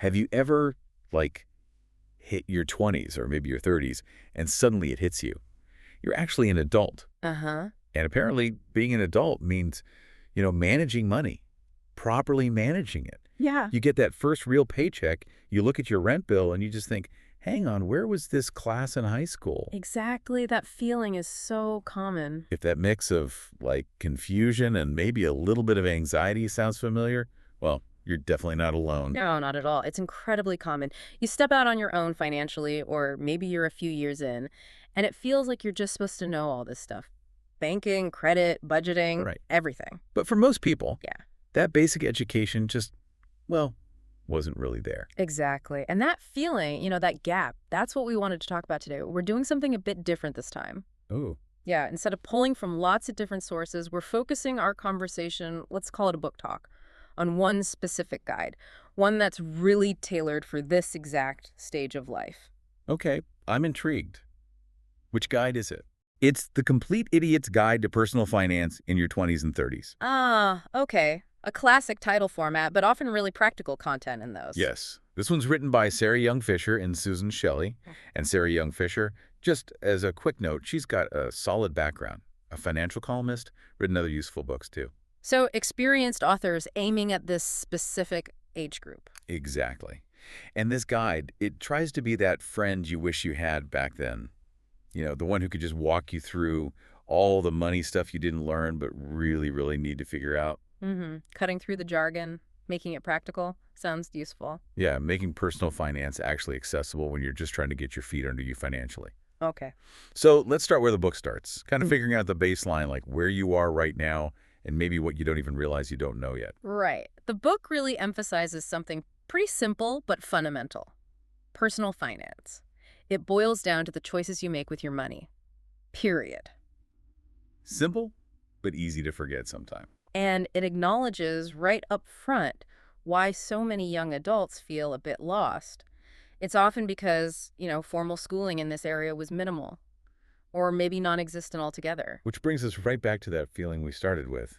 Have you ever, like, hit your 20s or maybe your 30s and suddenly it hits you? You're actually an adult. Uh-huh. And apparently being an adult means, managing money, properly managing it. Yeah. You get that first real paycheck, you look at your rent bill and you just think, hang on, where was this class in high school? Exactly. That feeling is so common. If that mix of, like, confusion and maybe a little bit of anxiety sounds familiar, well, you're definitely not alone. No, not at all. It's incredibly common. You step out on your own financially, or maybe you're a few years in, and it feels like you're just supposed to know all this stuff. Banking, credit, budgeting, Right. everything. But for most people, Yeah, that basic education just, well, wasn't really there. exactly. And that feeling, that gap, that's what we wanted to talk about today. We're doing something a bit different this time. Oh, Yeah, instead of pulling from lots of different sources, we're focusing our conversation, let's call it a book talk, on one specific guide, one that's really tailored for this exact stage of life. okay. I'm intrigued. Which guide is it? It's The Complete Idiot's Guide to Personal Finance in Your 20s and 30s. Ah, okay. A classic title format, but often really practical content in those. Yes. This one's written by Sarah Young Fisher and Susan Shelley. And Sarah Young Fisher, just as a quick note, she's got a solid background. A financial columnist, written other useful books too. So experienced authors aiming at this specific age group. Exactly. And this guide, it tries to be that friend you wish you had back then. The one who could just walk you through all the money stuff you didn't learn but really, really need to figure out. Cutting through the jargon, making it practical, sounds useful. Yeah, making personal finance actually accessible when you're just trying to get your feet under you financially. Okay. So let's start where the book starts, kind of figuring out the baseline, like where you are right now and maybe what you don't even realize you don't know yet. Right. The book really emphasizes something pretty simple but fundamental. Personal finance. It boils down to the choices you make with your money. Period. Simple, but easy to forget sometimes. And it acknowledges right up front why so many young adults feel a bit lost. It's often because, formal schooling in this area was minimal or maybe non-existent altogether. Which brings us right back to that feeling we started with.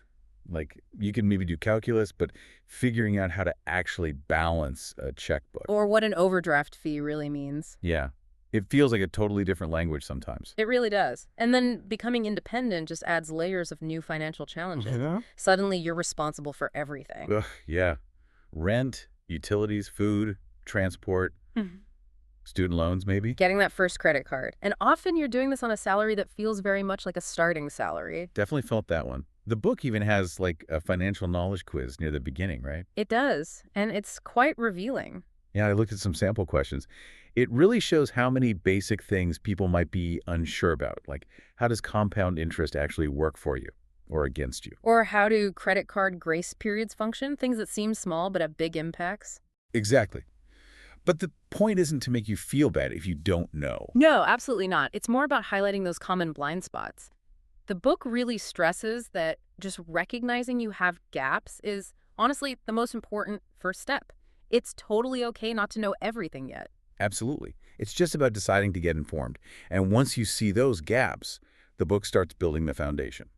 Like, you can maybe do calculus, but figuring out how to actually balance a checkbook. Or what an overdraft fee really means. Yeah. It feels like a totally different language sometimes. It really does. And then becoming independent just adds layers of new financial challenges. Yeah. Suddenly you're responsible for everything. Ugh, yeah. Rent, utilities, food, transport, Mhm. student loans maybe. Getting that first credit card. And often you're doing this on a salary that feels very much like a starting salary. Definitely felt that one. The book even has like a financial knowledge quiz near the beginning, right? It does. And it's quite revealing. Yeah, I looked at some sample questions. It really shows how many basic things people might be unsure about. Like, how does compound interest actually work for you or against you? Or how do credit card grace periods function? Things that seem small but have big impacts. Exactly. But the point isn't to make you feel bad if you don't know. No, absolutely not. It's more about highlighting those common blind spots. The book really stresses that just recognizing you have gaps is honestly the most important first step. It's totally okay not to know everything yet. Absolutely. It's just about deciding to get informed. And once you see those gaps, the book starts building the foundation.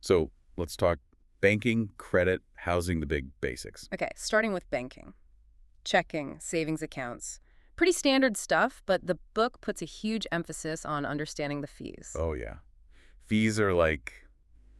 So let's talk banking, credit, housing, the big basics. Okay, starting with banking. Checking, savings accounts. Pretty standard stuff, but the book puts a huge emphasis on understanding the fees. Oh, yeah. Fees are like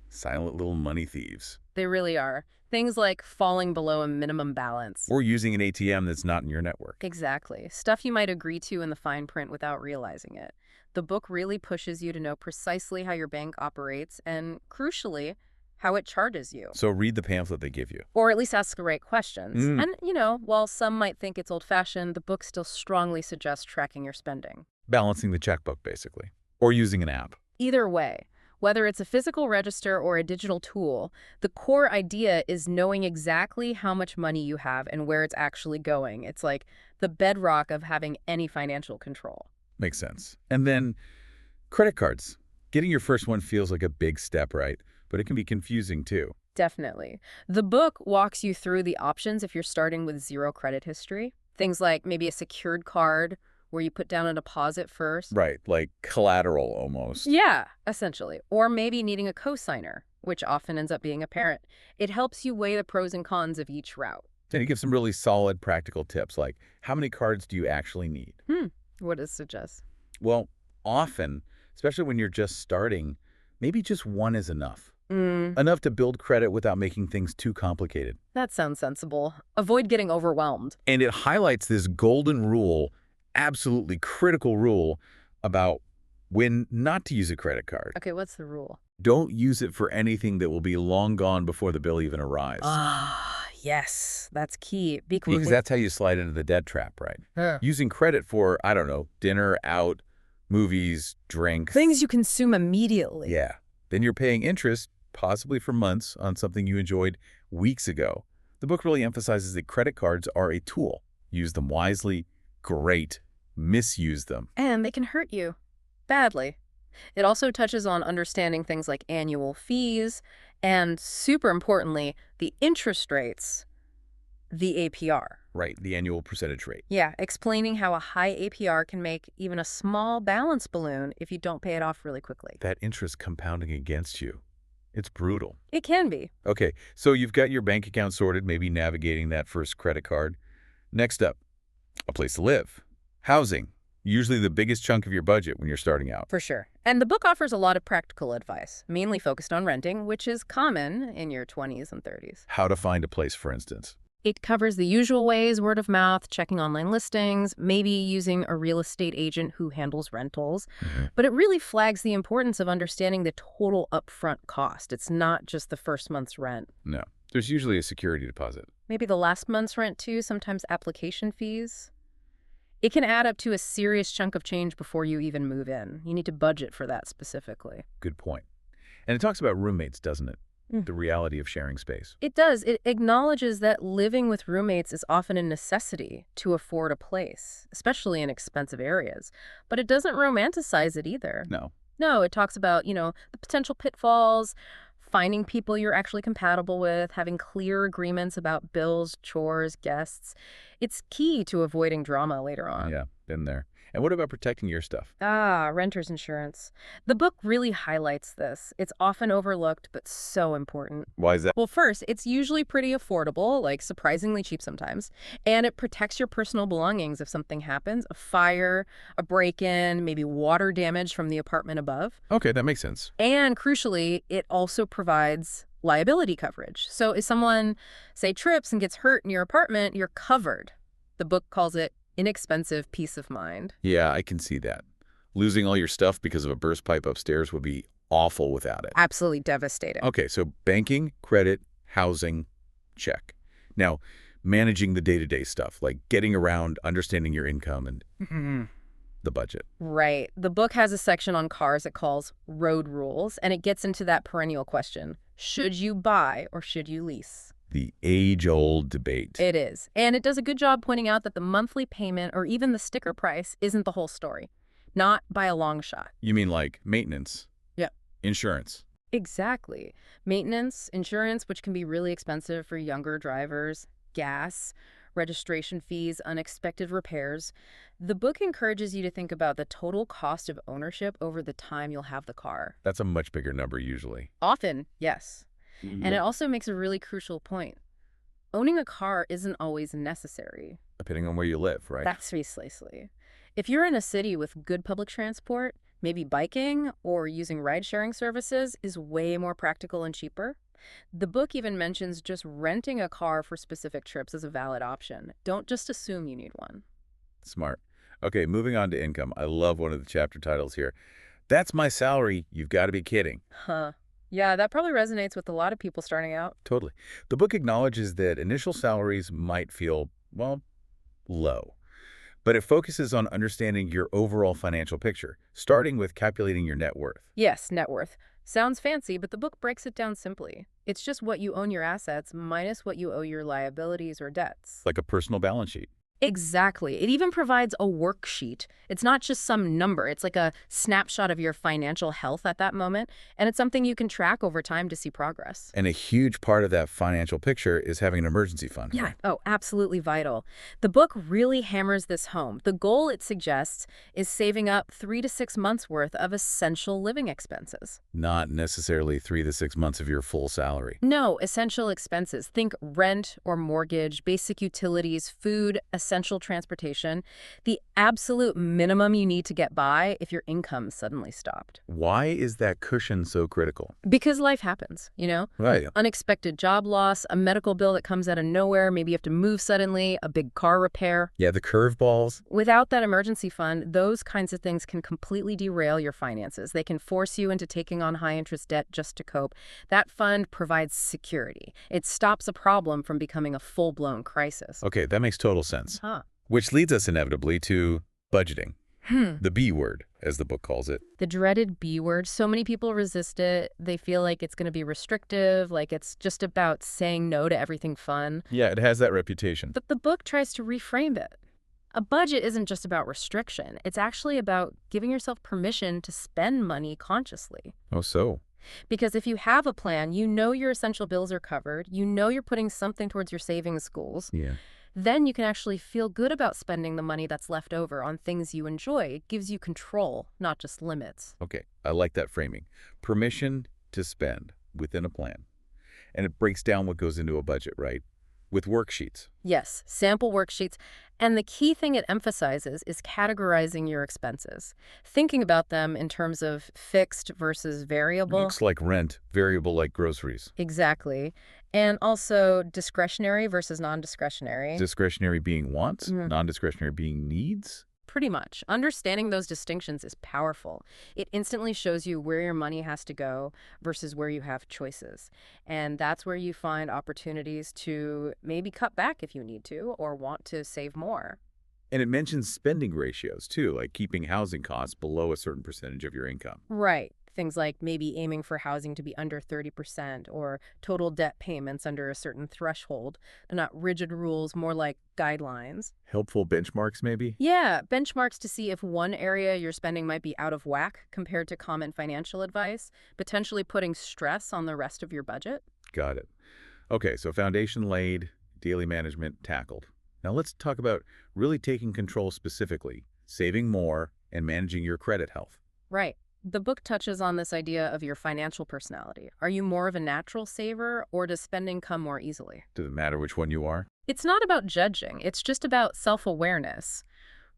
silent little money thieves. They really are. Things like falling below a minimum balance. Or using an ATM that's not in your network. Exactly. Stuff you might agree to in the fine print without realizing it. The book really pushes you to know precisely how your bank operates and, crucially, how it charges you. So read the pamphlet they give you. Or at least ask the right questions. Mm. And, while some might think it's old-fashioned, the book still strongly suggests tracking your spending. Balancing the checkbook, basically. Or using an app. Either way, whether it's a physical register or a digital tool, the core idea is knowing exactly how much money you have and where it's actually going. It's like the bedrock of having any financial control. Makes sense. And then credit cards. Getting your first one feels like a big step, right? But it can be confusing too. Definitely. The book walks you through the options if you're starting with zero credit history. Things like maybe a secured card where you put down a deposit first. Right, like collateral almost. Yeah, essentially. Or maybe needing a cosigner, which often ends up being a parent. It helps you weigh the pros and cons of each route. And he gives some really solid practical tips like, how many cards do you actually need? Hmm. What does it suggest? Well, often, especially when you're just starting, maybe just one is enough. Mm, Enough to build credit without making things too complicated. that sounds sensible. Avoid getting overwhelmed. And it highlights this golden rule, absolutely critical rule, about when not to use a credit card. Okay, what's the rule? Don't use it for anything that will be long gone before the bill even arrives. Ah, yes, that's key. Because that's how you slide into the debt trap, right? Yeah. Using credit for, I don't know, dinner, out, movies, drinks. Things you consume immediately. Yeah. Then you're paying interest, possibly for months, on something you enjoyed weeks ago. The book really emphasizes that credit cards are a tool. Use them wisely. Great. Misuse them. And they can hurt you badly. It also touches on understanding things like annual fees and, super importantly, the interest rates, the APR. Right, the annual percentage rate. Yeah, explaining how a high APR can make even a small balance balloon if you don't pay it off really quickly. That interest compounding against you. It's brutal. It can be. Okay, so you've got your bank account sorted, maybe navigating that first credit card. Next up, a place to live. Housing. Usually the biggest chunk of your budget when you're starting out. For sure. And the book offers a lot of practical advice, mainly focused on renting, which is common in your 20s and 30s. How to find a place, for instance. It covers the usual ways: word of mouth, checking online listings, maybe using a real estate agent who handles rentals. But it really flags the importance of understanding the total upfront cost. It's not just the first month's rent. No, there's usually a security deposit. Maybe the last month's rent too, sometimes application fees. It can add up to a serious chunk of change before you even move in. You need to budget for that specifically. Good point. And it talks about roommates, doesn't it? Mm. The reality of sharing space. It does. It acknowledges that living with roommates is often a necessity to afford a place, especially in expensive areas. But it doesn't romanticize it either. No. No, it talks about, the potential pitfalls, finding people you're actually compatible with, having clear agreements about bills, chores, guests. It's key to avoiding drama later on. Yeah, been there. And what about protecting your stuff? Ah, renter's insurance. The book really highlights this. It's often overlooked, but so important. Why is that? Well, first, it's usually pretty affordable, like surprisingly cheap sometimes, and it protects your personal belongings if something happens: a fire, a break-in, maybe water damage from the apartment above. Okay, that makes sense. And crucially, it also provides liability coverage. So if someone, say, trips and gets hurt in your apartment, you're covered. The book calls it inexpensive peace of mind. Yeah, I can see that. Losing all your stuff because of a burst pipe upstairs would be awful without it. Absolutely devastating. Okay, so banking, credit, housing, check. Now, managing the day-to-day stuff, like getting around, understanding your income, and the budget. Right. The book has a section on cars it calls road rules, and it gets into that perennial question: should you buy or should you lease? The age-old debate. It is. And it does a good job pointing out that the monthly payment or even the sticker price isn't the whole story. Not by a long shot. You mean like maintenance? Yeah. Insurance? Exactly. Maintenance, insurance, which can be really expensive for younger drivers, gas, registration fees, unexpected repairs. The book encourages you to think about the total cost of ownership over the time you'll have the car. That's a much bigger number usually. Often, yes. And it also makes a really crucial point. Owning a car isn't always necessary. Depending on where you live, right? That's precisely. If you're in a city with good public transport, maybe biking or using ride-sharing services is way more practical and cheaper. The book even mentions just renting a car for specific trips as a valid option. Don't just assume you need one. Smart. Okay, moving on to income. I love one of the chapter titles here. That's my salary. You've got to be kidding. Huh. Yeah, that probably resonates with a lot of people starting out. Totally. The book acknowledges that initial salaries might feel, well, low. But it focuses on understanding your overall financial picture, starting with calculating your net worth. Yes, net worth. Sounds fancy, but the book breaks it down simply. It's just what you own your assets minus what you owe your liabilities or debts. Like a personal balance sheet. Exactly. It even provides a worksheet. It's not just some number. It's like a snapshot of your financial health at that moment, and it's something you can track over time to see progress. And a huge part of that financial picture is having an emergency fund, Yeah. right? Oh, absolutely vital. The book really hammers this home. The goal it suggests is saving up 3 to 6 months worth of essential living expenses. Not necessarily 3 to 6 months of your full salary. No, essential expenses. Think rent or mortgage, basic utilities, food, essential transportation. The absolute minimum you need to get by if your income suddenly stopped. Why is that cushion so critical? Because life happens, you know? Right. Unexpected job loss, a medical bill that comes out of nowhere, maybe you have to move suddenly, a big car repair. Yeah, the curveballs. Without that emergency fund, those kinds of things can completely derail your finances. They can force you into taking on high-interest debt just to cope. That fund provides security. It stops a problem from becoming a full-blown crisis. Okay, that makes total sense. Huh. Which leads us inevitably to budgeting. Hmm. The B word, as the book calls it. The dreaded B word. So many people resist it. They feel like it's going to be restrictive, like it's just about saying no to everything fun. Yeah, it has that reputation. But the book tries to reframe it. A budget isn't just about restriction. It's actually about giving yourself permission to spend money consciously. Oh, so? Because if you have a plan, you know your essential bills are covered, you know you're putting something towards your savings goals, Yeah. then you can actually feel good about spending the money that's left over on things you enjoy. It gives you control, not just limits. Okay, I like that framing. Permission to spend within a plan. And it breaks down what goes into a budget, right? With worksheets. Yes, sample worksheets. And the key thing it emphasizes is categorizing your expenses, thinking about them in terms of fixed versus variable. Looks like rent, variable like groceries. Exactly. And also discretionary versus non-discretionary. Discretionary being wants, Mhm. non-discretionary being needs. Pretty much. Understanding those distinctions is powerful. It instantly shows you where your money has to go versus where you have choices. And that's where you find opportunities to maybe cut back if you need to or want to save more. And it mentions spending ratios too, like keeping housing costs below a certain percentage of your income. Right. Things like maybe aiming for housing to be under 30% or total debt payments under a certain threshold. They're not rigid rules, more like guidelines. Helpful benchmarks, maybe? Yeah, benchmarks to see if one area you're spending might be out of whack compared to common financial advice, potentially putting stress on the rest of your budget. Got it. Okay, so foundation laid, daily management tackled. Now let's talk about really taking control specifically, saving more, and managing your credit health. Right. The book touches on this idea of your financial personality. Are you more of a natural saver, or does spending come more easily? Does it matter which one you are? It's not about judging. It's just about self-awareness.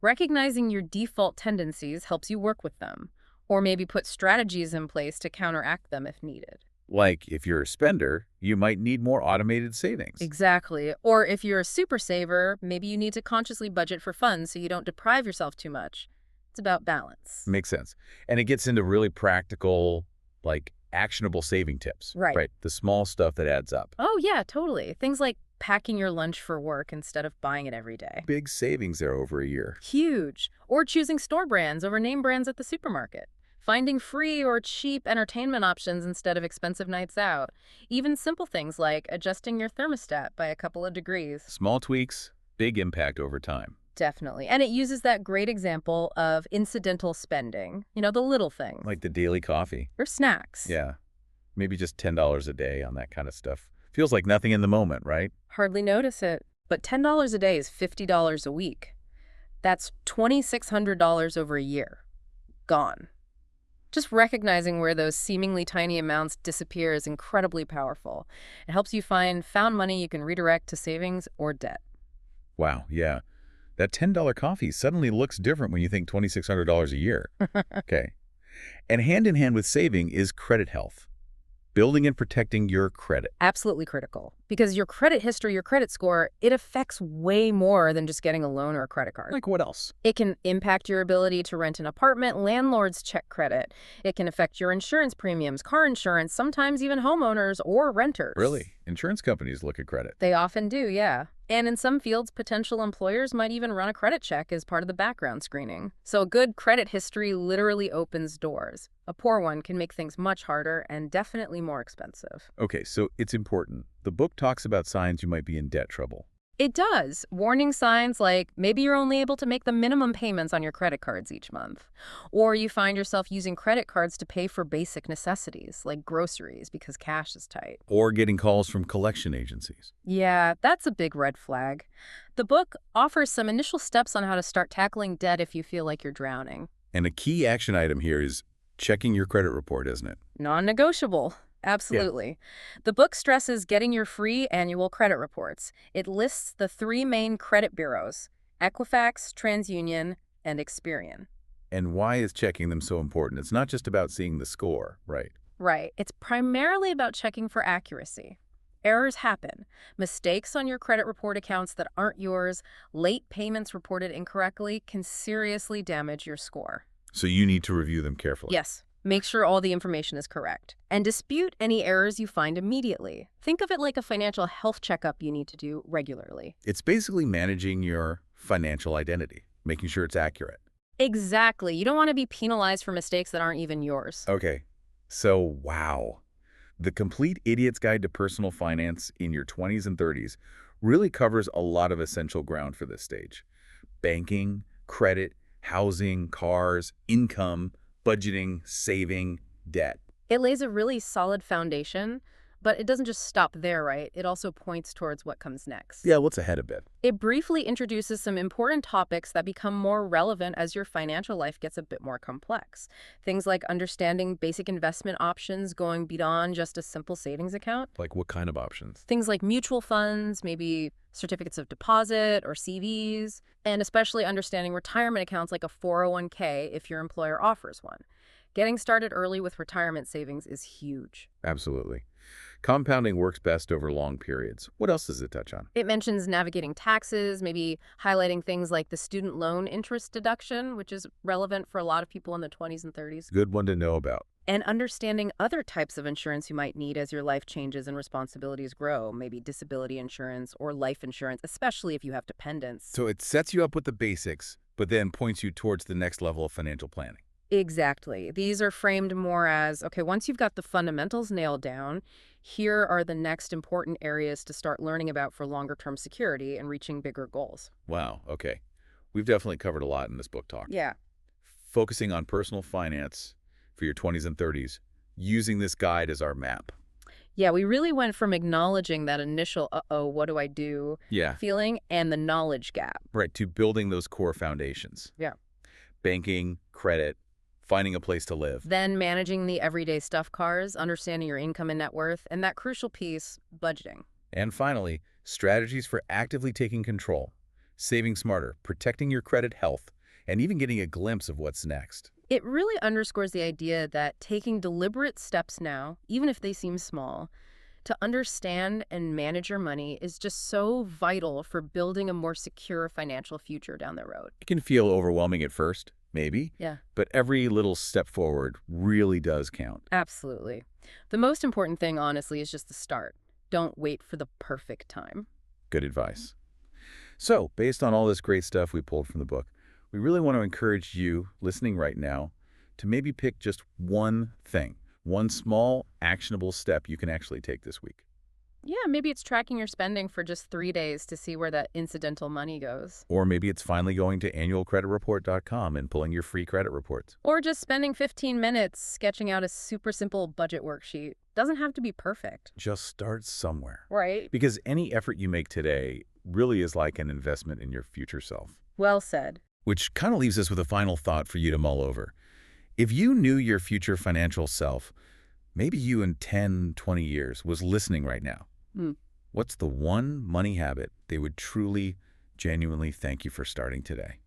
Recognizing your default tendencies helps you work with them, or maybe put strategies in place to counteract them if needed. Like, if you're a spender, you might need more automated savings. Exactly. Or if you're a super saver, maybe you need to consciously budget for fun so you don't deprive yourself too much. It's about balance. Makes sense. And it gets into really practical, like, actionable saving tips. Right. Right. The small stuff that adds up. Oh, yeah, totally. Things like packing your lunch for work instead of buying it every day. Big savings there over a year. Huge. Or choosing store brands over name brands at the supermarket. Finding free or cheap entertainment options instead of expensive nights out. Even simple things like adjusting your thermostat by a couple of degrees. Small tweaks, big impact over time. Definitely. And it uses that great example of incidental spending. You know, the little things. Like the daily coffee. Or snacks. Yeah. Maybe just $10 a day on that kind of stuff. Feels like nothing in the moment, right? Hardly notice it. But $10 a day is $50 a week. That's $2,600 over a year. Gone. Just recognizing where those seemingly tiny amounts disappear is incredibly powerful. It helps you find found money you can redirect to savings or debt. Wow, yeah. That $10 coffee suddenly looks different when you think $2,600 a year. Okay. And hand in hand with saving is credit health. Building and protecting your credit. Absolutely critical. Because your credit history, your credit score, it affects way more than just getting a loan or a credit card. Like what else? It can impact your ability to rent an apartment, landlords check credit. It can affect your insurance premiums, car insurance, sometimes even homeowners or renters. Really? Insurance companies look at credit. They often do, yeah. And in some fields, potential employers might even run a credit check as part of the background screening. So a good credit history literally opens doors. A poor one can make things much harder and definitely more expensive. Okay, so it's important. The book talks about signs you might be in debt trouble. It does. Warning signs like maybe you're only able to make the minimum payments on your credit cards each month. Or you find yourself using credit cards to pay for basic necessities like groceries because cash is tight. Or getting calls from collection agencies. Yeah, that's a big red flag. The book offers some initial steps on how to start tackling debt if you feel like you're drowning. And a key action item here is checking your credit report, isn't it? Non-negotiable. Yeah. Absolutely. The book stresses getting your free annual credit reports. It lists the three main credit bureaus: Equifax, TransUnion, and Experian. And why is checking them so important? It's not just about seeing the score, right? Right. It's primarily about checking for accuracy. Errors happen. Mistakes on your credit report accounts that aren't yours, late payments reported incorrectly can seriously damage your score. So you need to review them carefully. Yes. Make sure all the information is correct. And dispute any errors you find immediately. Think of it like a financial health checkup you need to do regularly. It's basically managing your financial identity, making sure it's accurate. Exactly. You don't want to be penalized for mistakes that aren't even yours. Okay, so wow. The Complete Idiot's Guide to Personal Finance in Your 20s and 30s really covers a lot of essential ground for this stage. Banking, credit, housing, cars, income, budgeting, saving, debt. It lays a really solid foundation, but it doesn't just stop there, right? It also points towards what comes next. Yeah, what's ahead a bit? It briefly introduces some important topics that become more relevant as your financial life gets a bit more complex. Things like understanding basic investment options going beyond just a simple savings account. Like what kind of options? Things like mutual funds, maybe certificates of deposit or CVs, and especially understanding retirement accounts like a 401k if your employer offers one. Getting started early with retirement savings is huge. Absolutely. Compounding works best over long periods. What else does it touch on? It mentions navigating taxes, maybe highlighting things like the student loan interest deduction, which is relevant for a lot of people in the 20s and 30s, Good one to know about. and understanding other types of insurance you might need as your life changes and responsibilities grow, maybe disability insurance or life insurance, especially if you have dependents. So it sets you up with the basics, but then points you towards the next level of financial planning. Exactly. These are framed more as, okay, once you've got the fundamentals nailed down, here are the next important areas to start learning about for longer-term security and reaching bigger goals. Wow, okay. We've definitely covered a lot in this book talk. Yeah. Focusing on personal finance for your 20s and 30s, using this guide as our map. Yeah, we really went from acknowledging that initial, uh-oh, what do I do Yeah, feeling and the knowledge gap. right, to building those core foundations. Yeah. Banking, credit, finding a place to live. Then managing the everyday stuff cars, understanding your income and net worth, and that crucial piece, budgeting. And finally, strategies for actively taking control, saving smarter, protecting your credit health, and even getting a glimpse of what's next. It really underscores the idea that taking deliberate steps now, even if they seem small, to understand and manage your money is just so vital for building a more secure financial future down the road. It can feel overwhelming at first, maybe, Yeah, but every little step forward really does count. absolutely. The most important thing, honestly, is just the start. Don't wait for the perfect time. Good advice. So, based on all this great stuff we pulled from the book, we really want to encourage you listening right now to maybe pick just one thing, one small, actionable step you can actually take this week. Yeah, maybe it's tracking your spending for just 3 days to see where that incidental money goes. Or maybe it's finally going to annualcreditreport.com and pulling your free credit reports. Or just spending 15 minutes sketching out a super simple budget worksheet. Doesn't have to be perfect. Just start somewhere. Right. Because any effort you make today really is like an investment in your future self. Well said. Which kind of leaves us with a final thought for you to mull over. If you knew your future financial self, maybe you in 10, 20 years was listening right now, Hmm. what's the one money habit they would truly, genuinely thank you for starting today?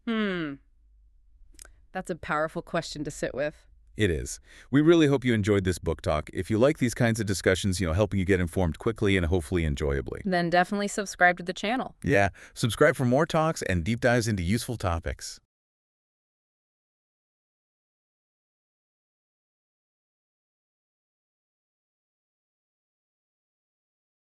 That's a powerful question to sit with. It is. We really hope you enjoyed this book talk. If you like these kinds of discussions, helping you get informed quickly and hopefully enjoyably. Then definitely subscribe to the channel. Yeah, subscribe for more talks and deep dives into useful topics.